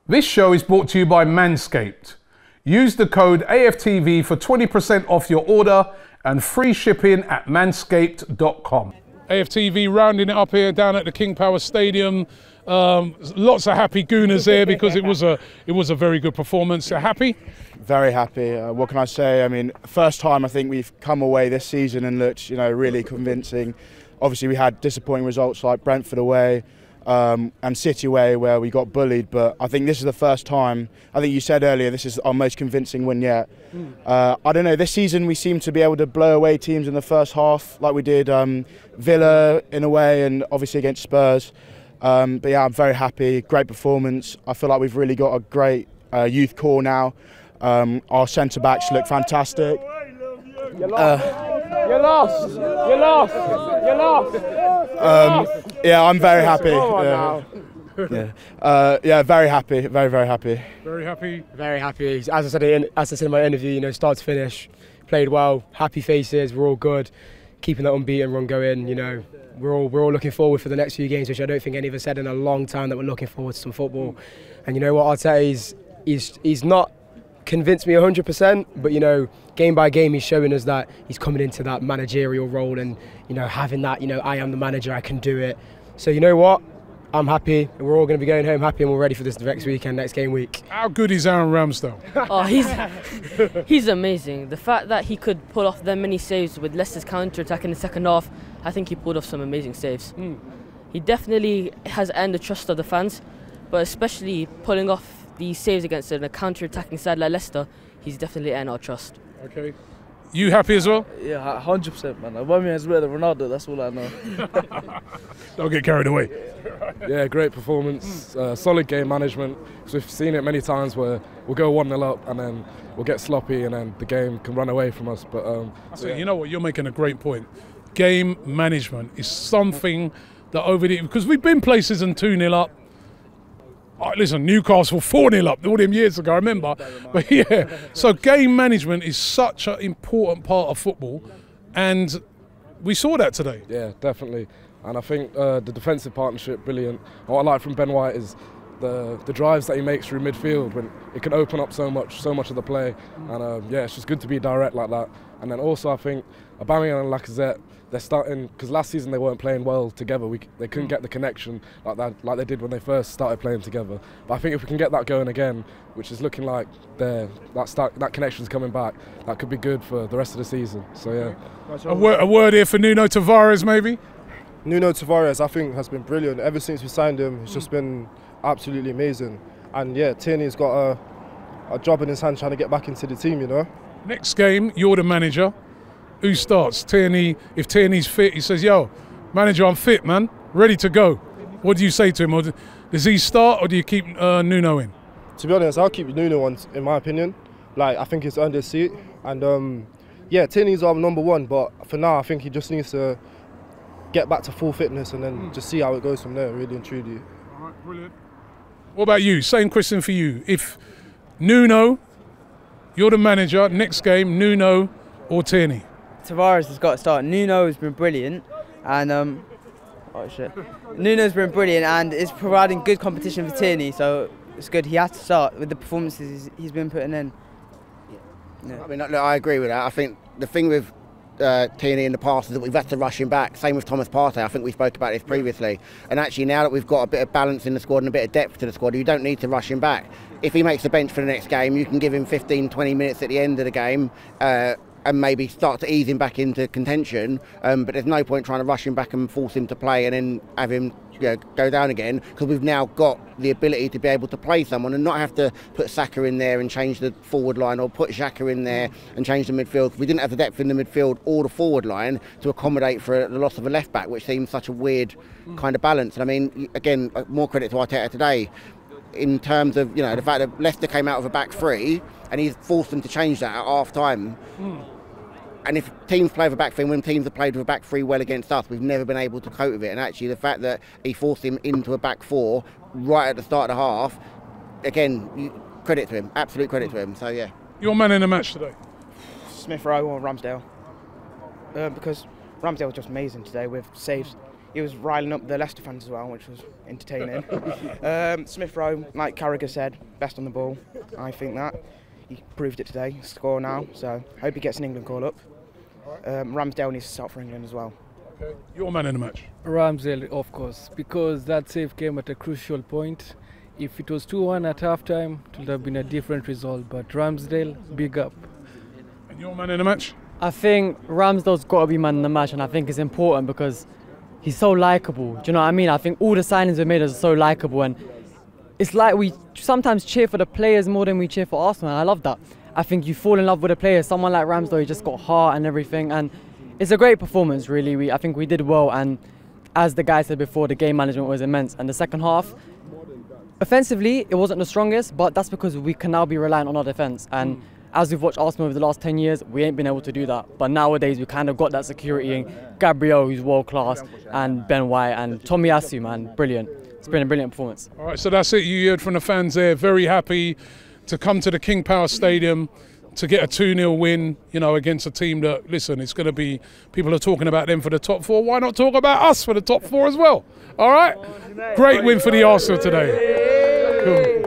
This show is brought to you by Manscaped. Use the code AFTV for 20% off your order and free shipping at manscaped.com. AFTV rounding it up here down at the King Power Stadium. Lots of happy gooners there because it was a very good performance. Happy? Very happy. What can I say? I mean, first time I think we've come away this season and looked, really convincing. Obviously, we had disappointing results like Brentford away and City away where we got bullied. But I think this is the first time. I think you said earlier this is our most convincing win yet. I don't know. This season we seem to be able to blow away teams in the first half, like we did Villa in a way, and obviously against Spurs. But yeah, I'm very happy. Great performance. I feel like we've really got a great youth core now. Our centre backs look fantastic. You're lost. Yeah, I'm very happy. Yeah, very happy. Very happy. Very happy. Very happy. As I said in my interview, start to finish, played well. Happy faces. We're all good. Keeping that unbeaten run going. We're all looking forward for the next few games, which I don't think any of us said in a long time that we're looking forward to some football. And you know what, Arteta, he's not convinced me 100%, but game by game he's showing us that he's coming into that managerial role and having that I am the manager, I can do it. So you know what, I'm happy. We're all going to be going home happy and we're ready for this next weekend, next game week. How good is Aaron Ramsdale? Oh, he's amazing. The fact that he could pull off that many saves with Leicester's counter-attack in the second half, I think he pulled off some amazing saves. He definitely has earned the trust of the fans, but especially pulling off these saves against a counter-attacking side like Leicester, he's definitely earned our trust. Okay. You happy as well? Yeah, 100%, man. Aubameyang's better than Ronaldo, that's all I know. Don't get carried away. Yeah, great performance, solid game management. So we've seen it many times where we'll go 1-0 up and then we'll get sloppy and then the game can run away from us. But yeah. You know what, you're making a great point. Game management is something that because we've been places and 2-0 up. Listen, Newcastle 4-0 up all them years ago, I remember. But yeah, so game management is such an important part of football, and we saw that today. Yeah, definitely. And I think the defensive partnership, brilliant. What I like from Ben White is the drives that he makes through midfield when it can open up so much of the play. And yeah, it's just good to be direct like that. And then also I think Aubameyang and Lacazette, they're starting, because last season they weren't playing well together. They couldn't get the connection like they did when they first started playing together. But I think if we can get that going again, which is looking like that connection's coming back, that could be good for the rest of the season. So yeah. A word here for Nuno Tavares, maybe? Nuno Tavares, I think, has been brilliant. Ever since we signed him, it's just been absolutely amazing. And yeah, Tierney's got a job in his hand trying to get back into the team, Next game, you're the manager. Who starts? Tierney. If Tierney's fit, he says, yo, manager, I'm fit, man. Ready to go. What do you say to him? Or does he start or do you keep Nuno in? To be honest, I'll keep Nuno on, in my opinion. I think he's earned his seat. And yeah, Tierney's our number one, but for now, I think he just needs to get back to full fitness and then just see how it goes from there, really and truly. All right, brilliant. What about you? Same question for you. If Nuno, you're the manager, next game, Nuno or Tierney? Tavares has got to start. Nuno has been brilliant and Nuno's been brilliant and is providing good competition for Tierney, so it's good. He has to start with the performances he's been putting in. Yeah. I mean, look, I agree with that. I think the thing with Tierney in the past is that we've had to rush him back. Same with Thomas Partey. I think we spoke about this previously. And actually now that we've got a bit of balance in the squad and a bit of depth to the squad, you don't need to rush him back. If he makes the bench for the next game, you can give him 15, 20 minutes at the end of the game and maybe start to ease him back into contention. But there's no point trying to rush him back and force him to play and then have him go down again, because we've now got the ability to be able to play someone and not have to put Saka in there and change the forward line, or put Xhaka in there and change the midfield. We didn't have the depth in the midfield or the forward line to accommodate for the loss of a left back, which seems such a weird kind of balance. And I mean, again, more credit to Arteta today in terms of the fact that Leicester came out of a back three and he's forced them to change that at half time. And if teams play with a back three, when teams have played with a back three well against us, we've never been able to cope with it. And actually the fact that he forced him into a back four right at the start of the half, again, credit to him, absolute credit to him. So yeah. Your man in the match today? Smith Rowe or Ramsdale. Because Ramsdale was just amazing today with saves. he was riling up the Leicester fans as well, which was entertaining. Smith Rowe, like Carragher said, best on the ball. I think that. He proved it today, score now, so hope he gets an England call up. Ramsdale needs to start for England as well. Okay. Your man in the match? Ramsdale, of course, because that save came at a crucial point. If it was 2-1 at half-time, it would have been a different result, but Ramsdale, big up. And your man in the match? I think Ramsdale's got to be man in the match, and I think it's important because he's so likeable. Do you know what I mean? I think all the signings we made are so likeable, and it's like we sometimes cheer for the players more than we cheer for Arsenal, and I love that. I think you fall in love with a player. Someone like Ramsdale, he just got heart and everything, and it's a great performance, really. I think we did well, and as the guy said before, the game management was immense, and the second half, offensively, it wasn't the strongest, but that's because we can now be reliant on our defence, and as we've watched Arsenal over the last 10 years, we ain't been able to do that. But nowadays, we kind of got that security in Gabriel, who's world-class, and Ben White, and Tomiyasu, man, brilliant. It's been a brilliant performance. All right, so that's it. You heard from the fans there. Very happy to come to the King Power Stadium to get a 2-0 win, you know, against a team that, listen, it's going to be, people are talking about them for the top 4. Why not talk about us for the top 4 as well? All right? Great win for the Arsenal today. Cool.